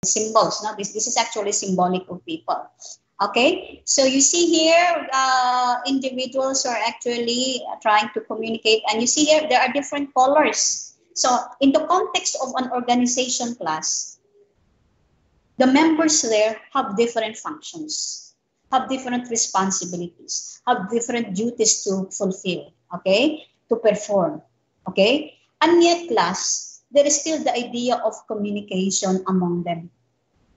symbols. No, this is actually symbolic of people. Okay, so you see here, individuals are actually trying to communicate, and you see here there are different colors. So in the context of an organization class, the members there have different functions, have different responsibilities, have different duties to fulfill, okay, to perform, okay? And yet class, there is still the idea of communication among them,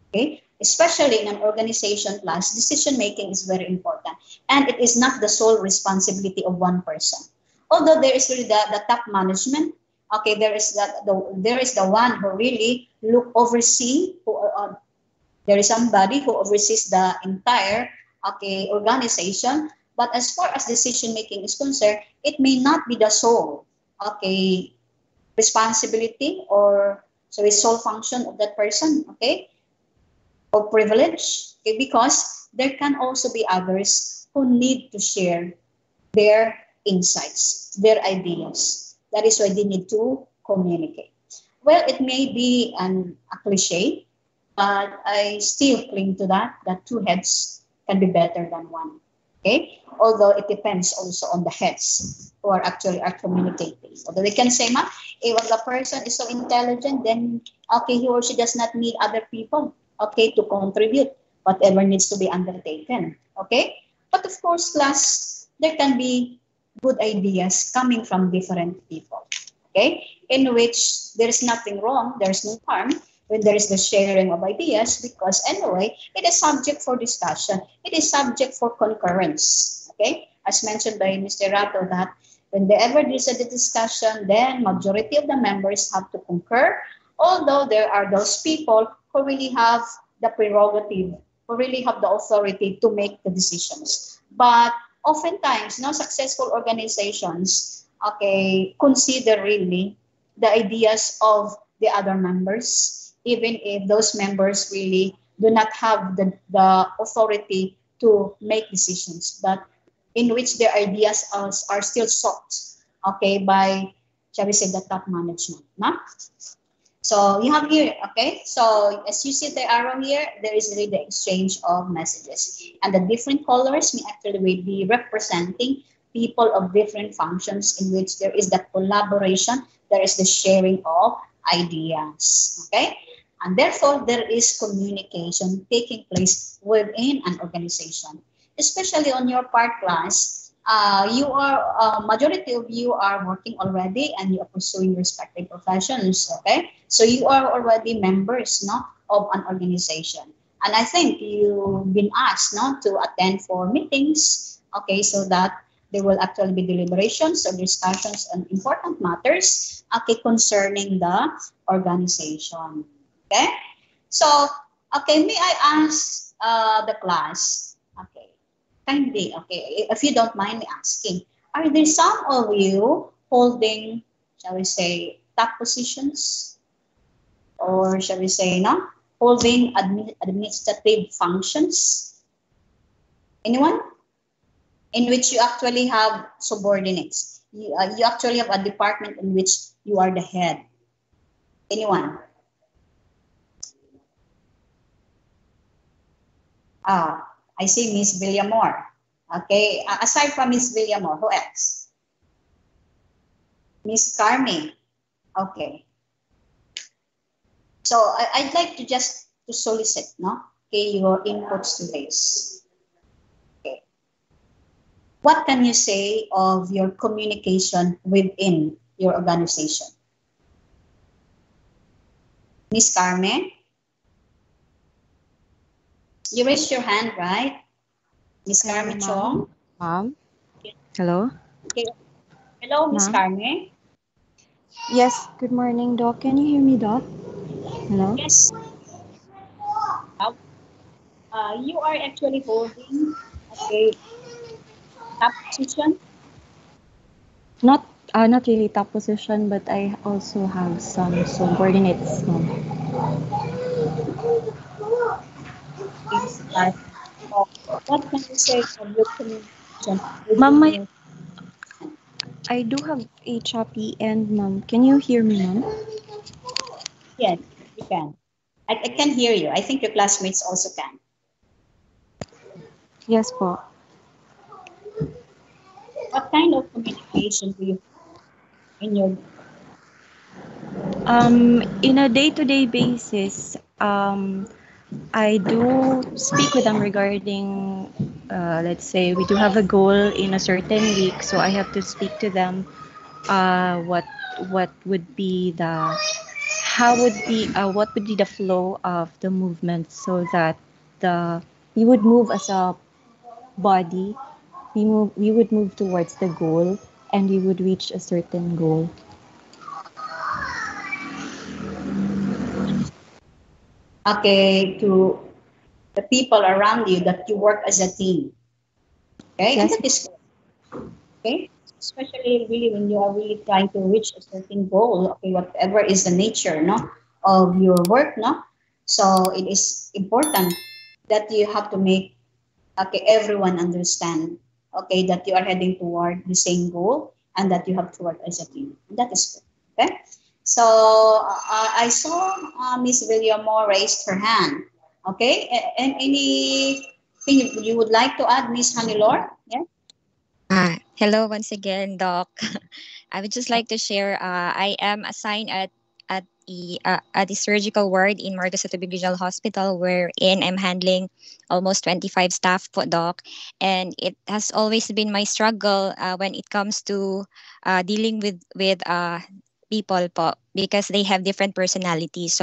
okay? Especially in an organization class, decision making is very important, and it is not the sole responsibility of one person. Although there is really the top management, okay, there is the one who really oversee, there is somebody who oversees the entire, okay, organization. But as far as decision making is concerned, it may not be the sole, okay, responsibility, or so sole function of that person, okay, or privilege, okay, because there can also be others who need to share their insights, their ideas. That is why they need to communicate. Well, it may be a cliche, but I still cling to that two heads can be better than one. Okay, although it depends also on the heads who are actually communicating. Although they can say, "Ma, if the person is so intelligent, then okay, he or she does not need other people, okay, to contribute whatever needs to be undertaken." Okay, but of course, class, there can be good ideas coming from different people. Okay, in which there is nothing wrong, there is no harm when there is the sharing of ideas, because anyway, it is subject for discussion. It is subject for concurrence. Okay, as mentioned by Mr. Rato, that whenever there is a discussion, then majority of the members have to concur, although there are those people who really have the prerogative, who really have the authority to make the decisions. But oftentimes, no, successful organizations, okay, consider really the ideas of the other members, even if those members really do not have the authority to make decisions, but in which their ideas are still sought, okay, by, shall we say, the top management. No? So you have here, okay, so as you see the arrow here, there is really the exchange of messages. And the different colors may actually be representing people of different functions in which there is the collaboration, there is the sharing of ideas, okay? And therefore, there is communication taking place within an organization. Especially on your part, class, you are, majority of you are working already and you are pursuing respective professions, okay? So you are already members, no, of an organization. And I think you've been asked, no, to attend for meetings, okay, so that there will actually be deliberations or discussions on important matters, okay, concerning the organization. Okay, so okay, may I ask the class? Okay, kindly, okay, if you don't mind me asking, are there some of you holding, shall we say, top positions, or shall we say, no, holding administrative functions? Anyone? In which you actually have subordinates. You actually have a department in which you are the head. Anyone? I see Miss Villamore. Okay, aside from Miss Villamore, who else? Miss Carmi. Okay. So I'd like to just to solicit, no? Okay, your inputs to this. Okay. What can you say of your communication within your organization? Miss Carmen? You raised your hand, right? Miss Carmen Chong? Ma'am? Hello? Okay. Hello, Miss Carmen? Yes, good morning, Doc. Can you hear me, Doc? Hello? Yes. You are actually holding, okay, top position? Not really top position, but I also have some subordinates, ma'am. What can you say of your communication Ma'am, within your? I do have a choppy end, ma'am. Can you hear me, ma'am? Yes, you can. I can hear you. I think your classmates also can. Yes po. What kind of communication do you have in your In a day-to-day basis, I do speak with them regarding, let's say, we do have a goal in a certain week, so I have to speak to them. What would be the how would be what would be the flow of the movement so that the we would move as a body, we would move towards the goal, and we would reach a certain goal. okay to the people around you that you work as a team? Okay, and Yes. that is good. Okay, especially really when you are really trying to reach a certain goal. Okay, whatever is the nature, no, of your work, no. So it is important that you have to make everyone understand, that you are heading toward the same goal and that you have to work as a team. That is good. Okay. So I saw Miss Villamore raised her hand. Okay. And anything you would like to add, Miss Hanilor? Yeah. Hello once again, Doc. I would just like to share. I am assigned at the surgical ward in Marcos Atobi Regional Hospital, wherein I'm handling almost 25 staff po, Doc. And it has always been my struggle when it comes to dealing with people po, because they have different personalities.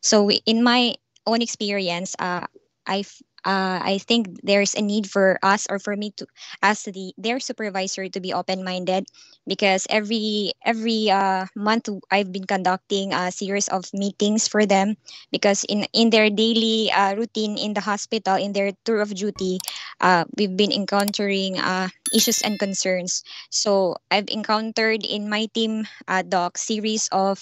So in my own experience, I think there's a need for us, or for me to, as their supervisor, to be open minded, because every month I've been conducting a series of meetings for them, because in their daily routine in the hospital, in their tour of duty, we've been encountering issues and concerns. So I've encountered in my team, doc, series of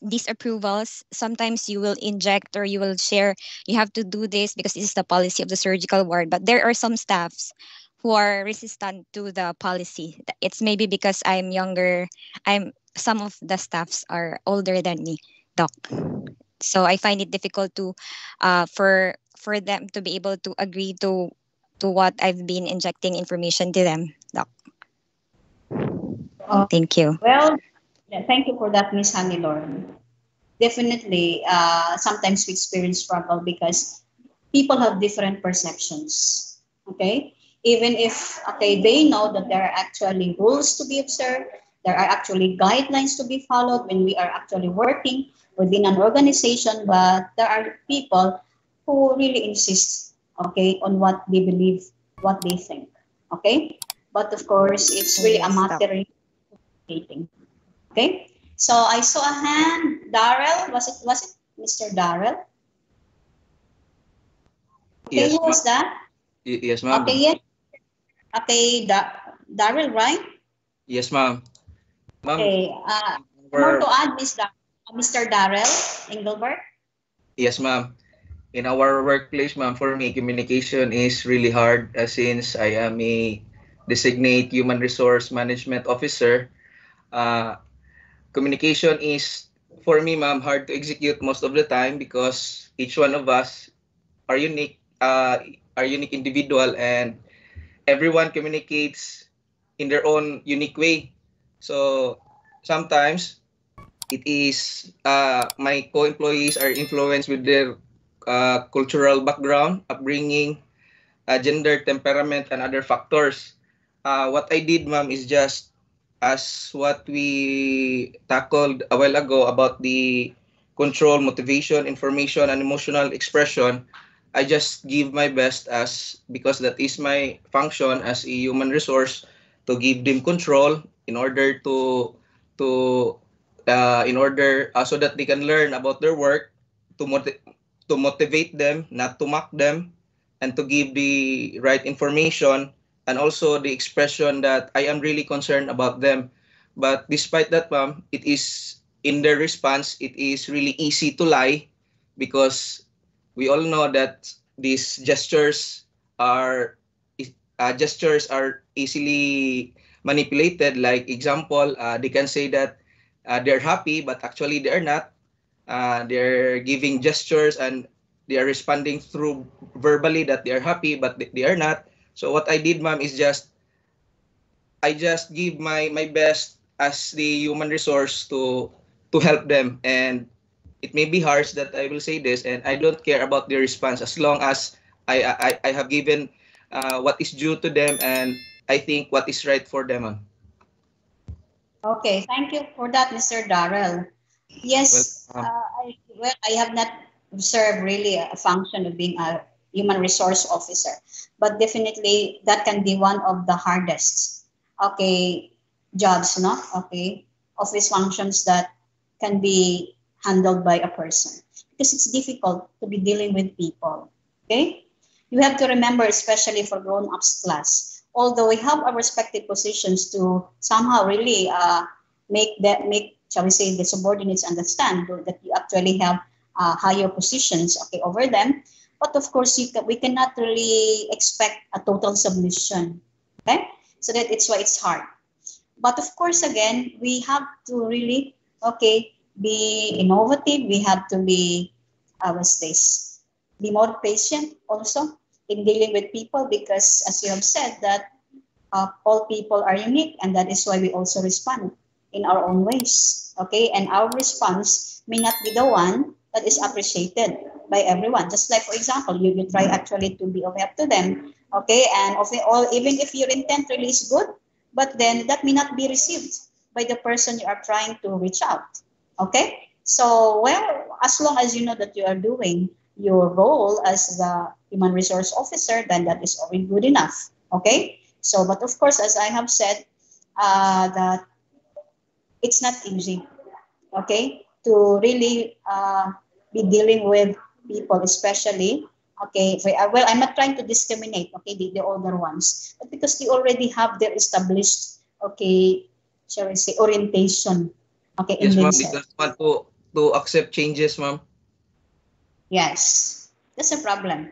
disapprovals. Sometimes you will inject, or you will share, you have to do this because this is the policy of the surgical ward. But there are some staffs who are resistant to the policy. It's maybe because I'm younger. Some of the staffs are older than me, doc. So I find it difficult to for them to be able to agree to what I've been injecting information to them, doc. Uh, Thank you. well, yeah, thank you for that, Miss Hanilor. Definitely, sometimes we experience struggle because people have different perceptions. Okay, even if they know that there are actually rules to be observed, there are actually guidelines to be followed when we are actually working within an organization, but there are people who really insist, on what they believe, what they think. Okay, but of course it's really a Yes, doc. matter of communicating. Okay, so I saw a hand. Darrell, was it Mr. Darrell? Okay, Yes, who ma'am. was that? Yes, ma'am. Okay, yes. Okay, Darrell, right? Yes, ma'am. Ma'am, Okay. More our, to add, Mr. Darrell Engelbert? yes, ma'am. In our workplace, ma'am, for me, communication is really hard since I am a designate human resource management officer. Uh, Communication is, for me, ma'am, hard to execute most of the time because each one of us are unique, are unique individual, and everyone communicates in their own unique way. So sometimes it is my co-employees are influenced with their cultural background, upbringing, gender, temperament, and other factors. What I did, ma'am, is just as what we tackled a while ago about the control, motivation, information, and emotional expression. I just give my best as because that is my function as a human resource to give them control in order to in order so that they can learn about their work, to to motivate them, not to mock them, and to give the right information, and also the expression that I am really concerned about them. But despite that, ma'am, it is in their response, it is really easy to lie because we all know that these gestures are easily manipulated. Like example, they can say that they're happy, but actually they're not. they're giving gestures and they are responding through verbally that they are happy, but they are not. So what I did, ma'am, is I just give my best as the human resource to help them. And it may be harsh that I will say this, and I don't care about their response as long as I have given what is due to them, and I think what is right for them, ma'am. Okay, thank you for that, Mr. Darrell. Yes, I have not observed really a function of being a human resource officer, but definitely that can be one of the hardest, okay, jobs, no? Okay, office functions that can be handled by a person because it's difficult to be dealing with people, okay? You have to remember, especially for grown-ups class, although we have our respective positions to somehow really make shall we say the subordinates understand that you actually have higher positions okay over them, but of course we cannot really expect a total submission, okay, so that it's why it's hard. But of course again we have to really okay be innovative, we have to be what's this, be more patient also in dealing with people, because as you have said that all people are unique, and that is why we also respond in our own ways, okay? And our response may not be the one that is appreciated by everyone. Just like, for example, you try actually to be of help to them, okay? And even if your intent really is good, but then that may not be received by the person you are trying to reach out, okay? So, well, as long as you know that you are doing your role as the human resource officer, then that is already good enough, okay? So, but of course, as I have said, that it's not easy, okay, to really be dealing with people, especially, okay, well, I'm not trying to discriminate, okay, the older ones, but because they already have their established, okay, shall we say, orientation, okay, Yes, in ma'am, they themselves. don't want to accept changes, ma'am. Yes, that's a problem.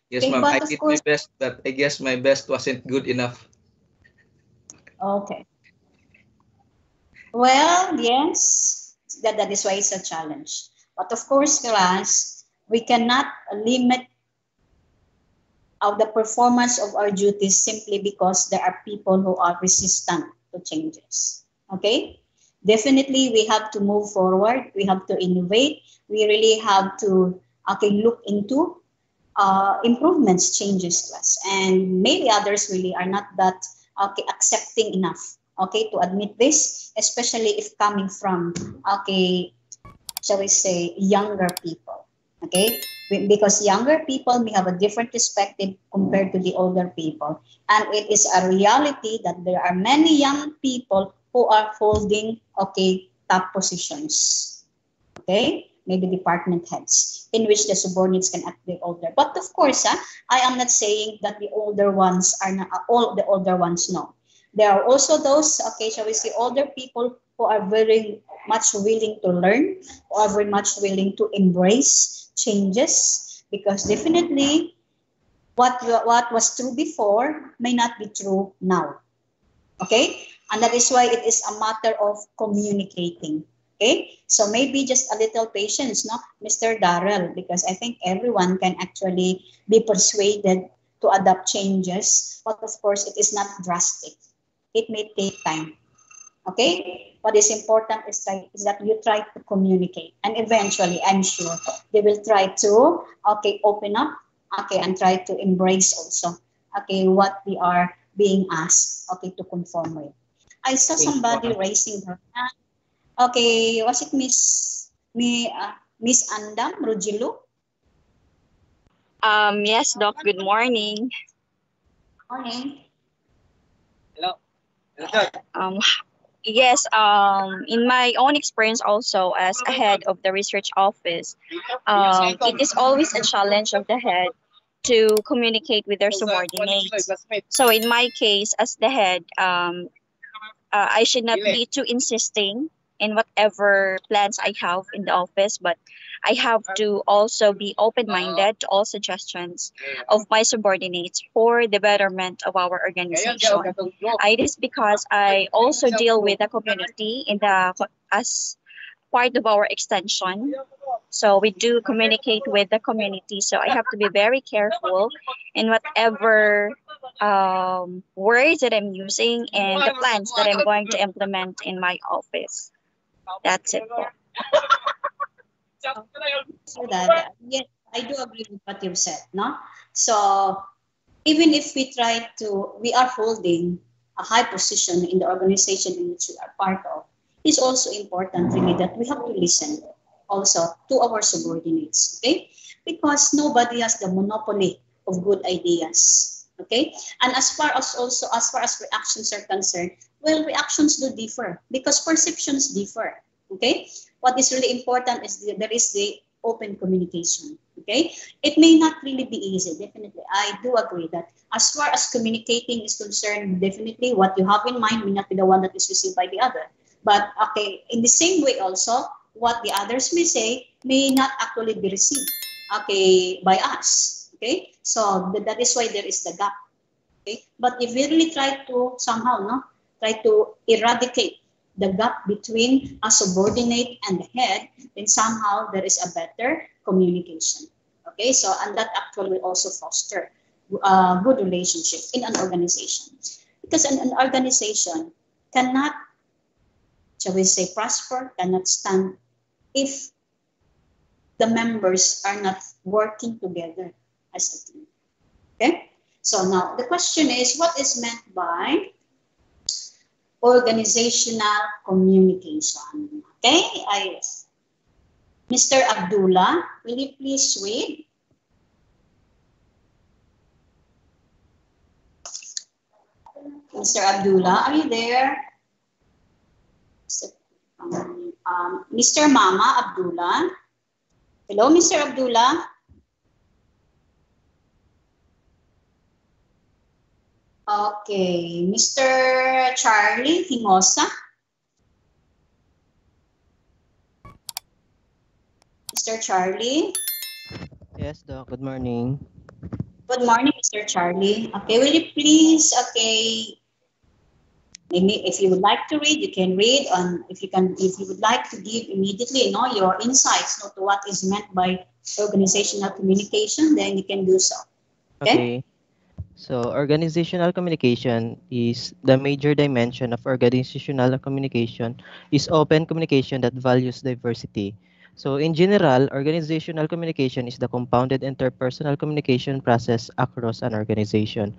Yes, Okay, ma'am, I but of did my course, best, but I guess my best wasn't good enough. okay. Well, yes, that is why it's a challenge. But of course, class, we cannot limit the performance of our duties simply because there are people who are resistant to changes. Okay? Definitely, we have to move forward. We have to innovate. We really have to look into improvements, changes to us. And maybe others really are not that accepting enough to admit this, especially if coming from shall we say younger people, okay, because younger people may have a different perspective compared to the older people, and it is a reality that there are many young people who are holding top positions, okay, maybe department heads, in which the subordinates can act the older. But of course, I am not saying that the older ones are not all the older ones. No, there are also those, okay, shall we say, older people who are very much willing to learn, who are very much willing to embrace changes, because definitely what was true before may not be true now. Okay, and that is why it is a matter of communicating. Okay, so maybe just a little patience, no, Mr. Darrell, because I think everyone can actually be persuaded to adapt changes, but of course it is not drastic. It may take time. Okay, what is important is that you try to communicate, and eventually I'm sure they will try to open up, and try to embrace also what we are being asked to conform with. I saw somebody raising her hand. Okay, was it Miss Andam Rugilo? Yes, Doc. Good morning. Morning. Hello. Yes. In my own experience, also as a head of the research office, it is always a challenge of the head to communicate with their subordinates. So in my case, as the head, I should not be too insisting in whatever plans I have in the office, but I have to also be open-minded to all suggestions of my subordinates for the betterment of our organization. It is because I also deal with the community in the as part of our extension. So we do communicate with the community. So I have to be very careful in whatever words that I'm using and the plans that I'm going to implement in my office. That's it. Po. So that, yes, I do agree with what you've said, no? So even if we are holding a high position in the organization in which we are part of, it's also important really that we have to listen also to our subordinates, okay? Because nobody has the monopoly of good ideas, okay? And as far as reactions are concerned, well, reactions do differ because perceptions differ, okay? What is really important is there is the open communication, okay? It may not really be easy, definitely. I do agree that as far as communicating is concerned, definitely what you have in mind may not be the one that is received by the other. But okay, in the same way also, what the others may say may not actually be received, okay, by us, okay? So that is why there is the gap, okay? But if we really try to somehow, try to eradicate the gap between a subordinate and the head, then somehow there is a better communication, okay? So, and that actually will also foster a good relationship in an organization. Because an organization cannot, shall we say, prosper, cannot stand if the members are not working together as a team. Okay? So now the question is, what is meant by organizational communication? Okay, Mr. Abdullah, will you please read? Mr. Abdullah, are you there? Mr. Mama Abdullah. Hello, Mr. Abdullah. Okay, Mr. Charlie Himosa. Mr. Charlie. Yes, Doc. Good morning. Good morning, Mr. Charlie. Okay, will you please, maybe if you would like to read, you can read. If you would like to give immediately, your insights, to what is meant by organizational communication, then you can do so. Okay. So organizational communication is the major dimension of organizational communication is open communication that values diversity. So in general, organizational communication is the compounded interpersonal communication process across an organization.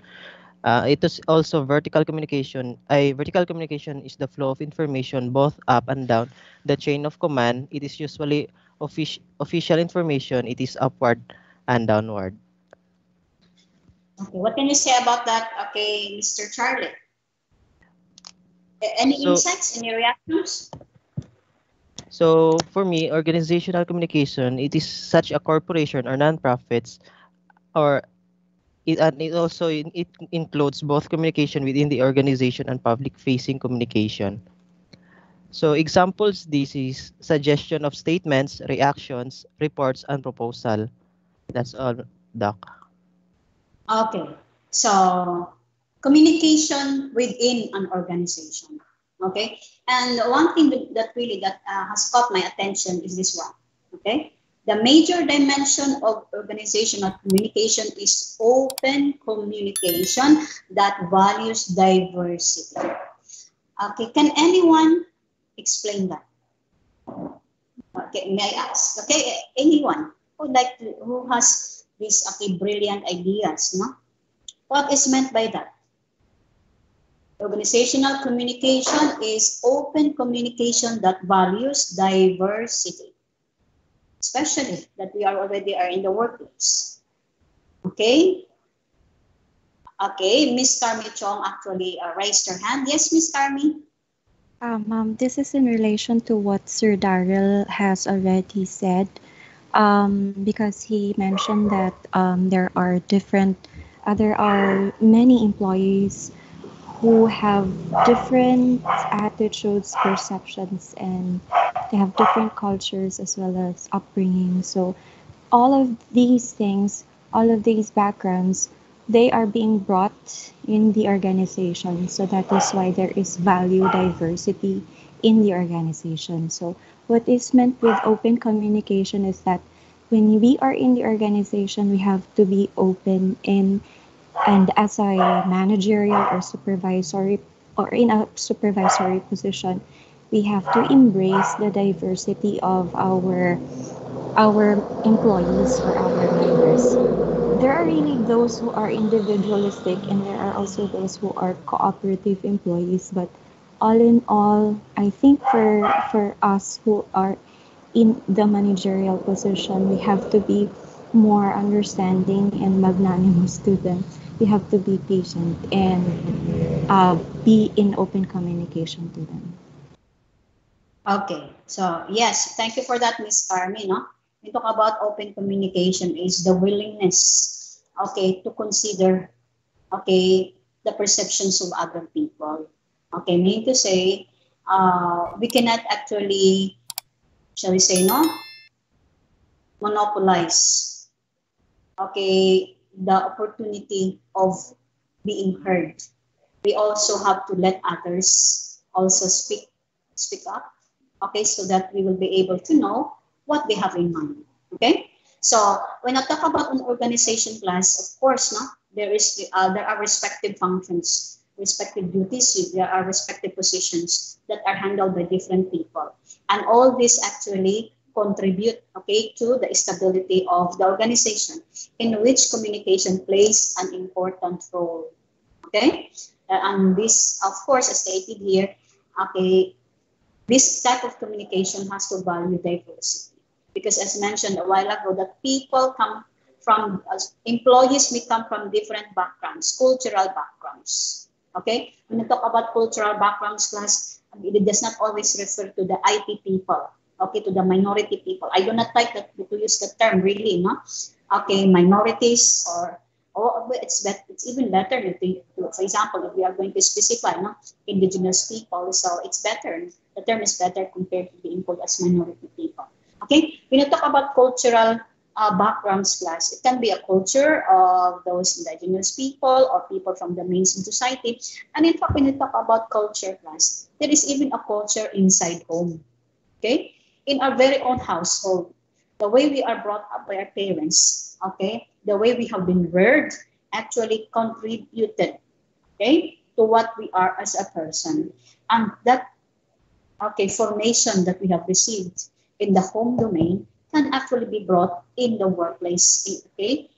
It is also vertical communication. Vertical communication is the flow of information both up and down the chain of command. It is usually official information. It is upward and downward. Okay, what can you say about that? Okay, Mr. Charlie. Any insights, any reactions? So for me, organizational communication, it is such a corporation or non-profits, or it also includes both communication within the organization and public-facing communication. So examples, this is suggestion of statements, reactions, reports, and proposal. That's all, Doc. Okay, so communication within an organization. Okay, and one thing that really has caught my attention is this one. Okay, the major dimension of organizational communication is open communication that values diversity. Okay, can anyone explain that? Okay, may I ask? Okay, anyone who has these brilliant ideas, What is meant by that? Organizational communication is open communication that values diversity, especially that we already are in the workplace. Okay? Okay, Miss Carmi Chong actually raised her hand. Yes, Miss Carmi? This is in relation to what Sir Daryl has already said, because he mentioned that there are many employees who have different attitudes, perceptions, and they have different cultures as well as upbringing. So all of these things, all of these backgrounds, they are being brought in the organization. So that is why there is value diversity in the organization. So What is meant with open communication is that when we are in the organization, we have to be open and as a managerial or supervisory or in a supervisory position, we have to embrace the diversity of our employees or our members. There are really those who are individualistic and there are also those who are cooperative employees. But all in all, I think for us who are in the managerial position, we have to be more understanding and magnanimous to them. We have to be patient and be in open communication to them. Okay, so yes, thank you for that, Miss Carmen. No? We talk about open communication is the willingness, okay, to consider, okay, the perceptions of other people. Okay, meaning to say, we cannot actually, shall we say, no, monopolize, okay, the opportunity of being heard. We also have to let others also speak up, okay, so that we will be able to know what they have in mind, okay? So when I talk about an organization class, of course, no, there are respective functions, respective duties, there are respective positions that are handled by different people. And all this actually contribute, okay, to the stability of the organization in which communication plays an important role, okay? And this, of course, as stated here, okay, this type of communication has to value diversity. Because as mentioned a while ago, that people come from, employees may come from different backgrounds, cultural backgrounds. Okay? When we talk about cultural backgrounds class, it does not always refer to the IT people, okay, to the minority people. I do not like that to use the term really, no? Okay, minorities or it's even better to, for example, if we are going to specify, no, indigenous people, so it's better. The term is better compared to being called as minority people. Okay, when you talk about cultural backgrounds class, it can be a culture of those indigenous people or people from the mainstream society. And in fact, when you talk about culture class, there is even a culture inside home. Okay, in our very own household, the way we are brought up by our parents, okay, the way we have been reared actually contributed, okay, to what we are as a person. And that, okay, formation that we have received in the home domain can actually be brought in the workplace, okay,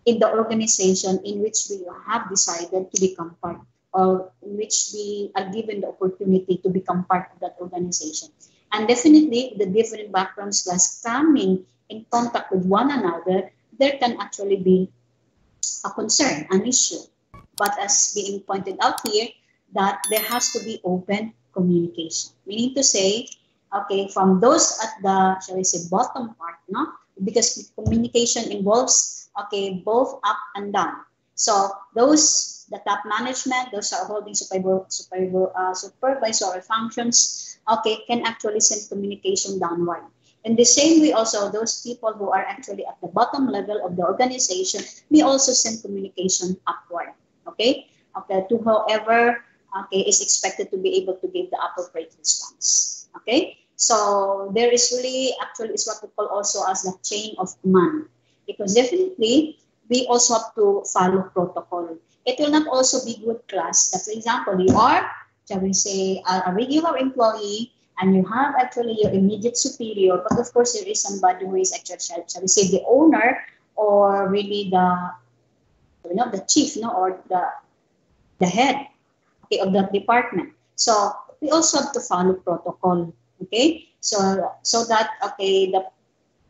in the organization in which we have decided to become part, or in which we are given the opportunity to become part of that organization. And definitely the different backgrounds class coming in contact with one another, there can actually be a concern, an issue. But as being pointed out here, that there has to be open communication. Meaning to say, okay, from those at the, shall we say, bottom part, no? Because communication involves, okay, both up and down. So those, the top management, those are holding supervisory functions, okay, can actually send communication downward. In the same way also, those people who are actually at the bottom level of the organization may also send communication upward, okay, okay, to whoever, okay, is expected to be able to give the appropriate response, okay. So there is really, actually, is what we call also as the chain of command, because definitely we also have to follow protocol. It will not also be good class that, for example, you are, shall we say, a regular employee, and you have actually your immediate superior, but of course there is somebody who is actually, shall we say, the owner, or really the, you know, the chief, no, or the head, okay, of that department. So we also have to follow protocol, okay, so that, okay,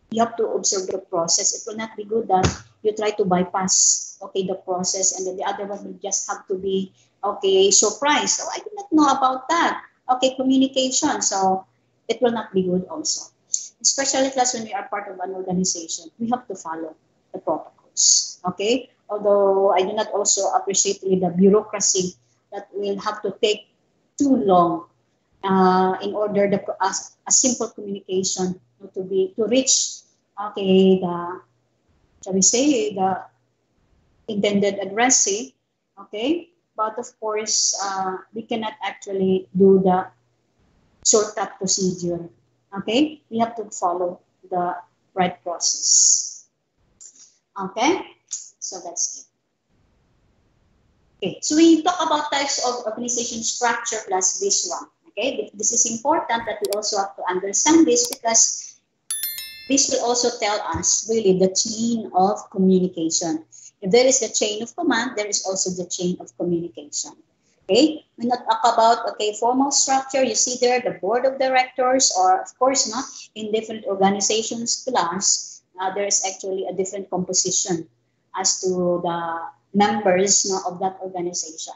you have to observe the process. It will not be good that you try to bypass, okay, the process, and then the other one will just have to be, okay, surprised. So I do not know about that. Okay, communication. So it will not be good also. Especially class when we are part of an organization, we have to follow the protocols. Okay, although I do not also appreciate really the bureaucracy that will have to take too long in order a simple communication to reach, okay, the, shall we say, the intended addressee, okay. But of course, we cannot actually do the shortcut procedure. Okay, we have to follow the right process. Okay, so that's it. Okay, so we talk about types of organization structure plus this one. Okay, this is important that we also have to understand this because this will also tell us really the chain of communication. If there is the chain of command, there is also the chain of communication. Okay, we not talk about formal structure. You see there the board of directors, or of course not in different organizations class. There is actually a different composition as to the members of that organization.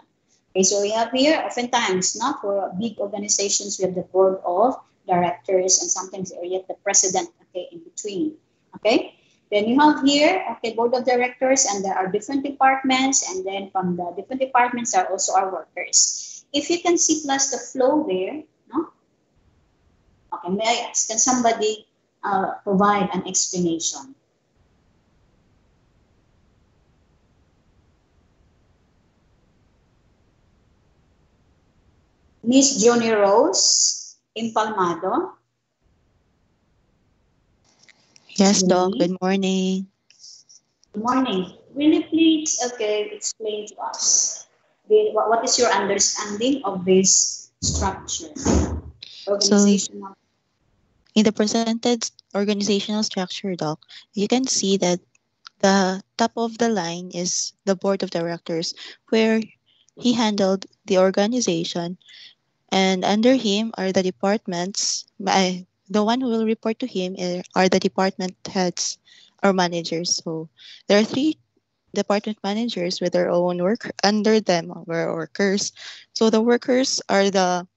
Okay, so we have here oftentimes not for big organizations we have the board of directors and sometimes yet the president in between. Okay, then you have here board of directors and there are different departments and then from the different departments are also our workers. If you can see plus the flow there, no? Okay, may I ask, can somebody provide an explanation? Miss Johnny Rose Impalmado. Yes, Doc. Good morning. Good morning. Will you please explain to us what is your understanding of this structure? Organizational. So, in the presented organizational structure, Doc, you can see that the top of the line is the board of directors, where he handled the organization, and under him are the departments. The one who will report to him are the department heads or managers. So there are 3 department managers with their own work. Under them are workers. So the workers are the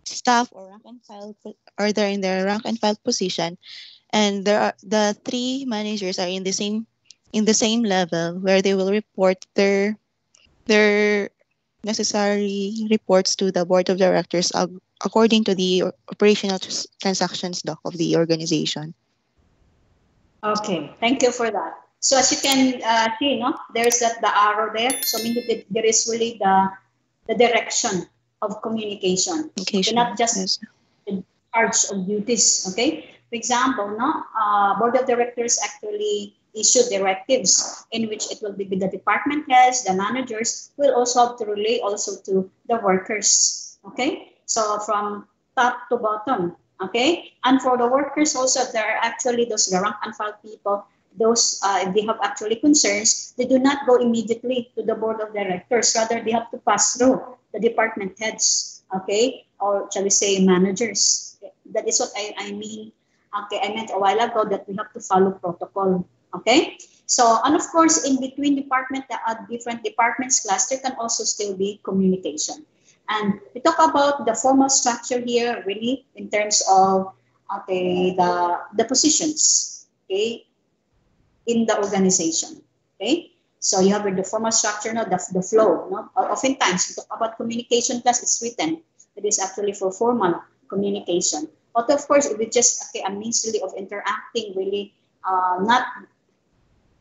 staff or rank and file are there in their rank and file position, and there are the 3 managers are in the same level where they will report their necessary reports to the board of directors according to the operational transactions doc of the organization. Okay, thank you for that. So as you can see, there's the arrow there. So meaning that there is really the direction of communication. Not just the charge of duties. Okay. For example, board of directors actually issue directives in which it will be the department heads, the managers will also have to relay also to the workers. Okay. So from top to bottom. Okay, and for the workers also, there are actually those rank and file people. Those if they have actually concerns, they do not go immediately to the board of directors. Rather, they have to pass through the department heads. Okay, or shall we say managers? That is what I mean. Okay, I meant a while ago that we have to follow protocol. Okay, so and of course, in between different departments cluster can also still be communication. And we talk about the formal structure here, really, in terms of the positions, in the organization. Okay, so you have the formal structure, the flow. Oftentimes we talk about communication plus it's written. It is actually for formal communication. But of course, it is just a means really of interacting, really, not,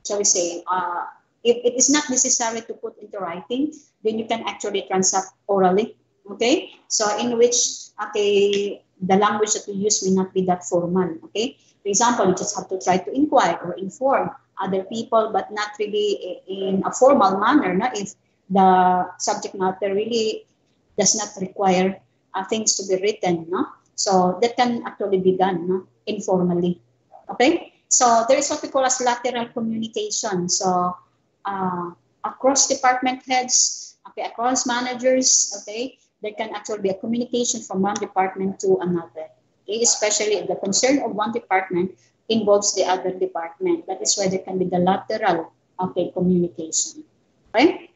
shall we say, if it is not necessary to put into writing, then you can actually transact orally. Okay, so in which the language that we use may not be that formal. Okay, for example, you just have to try to inquire or inform other people, but not really in a formal manner. If the subject matter really does not require things to be written. So that can actually be done informally. Okay, so there is what we call as lateral communication. So across department heads, across managers, there can actually be a communication from one department to another. Especially if the concern of one department involves the other department. That is why there can be the lateral communication. Okay?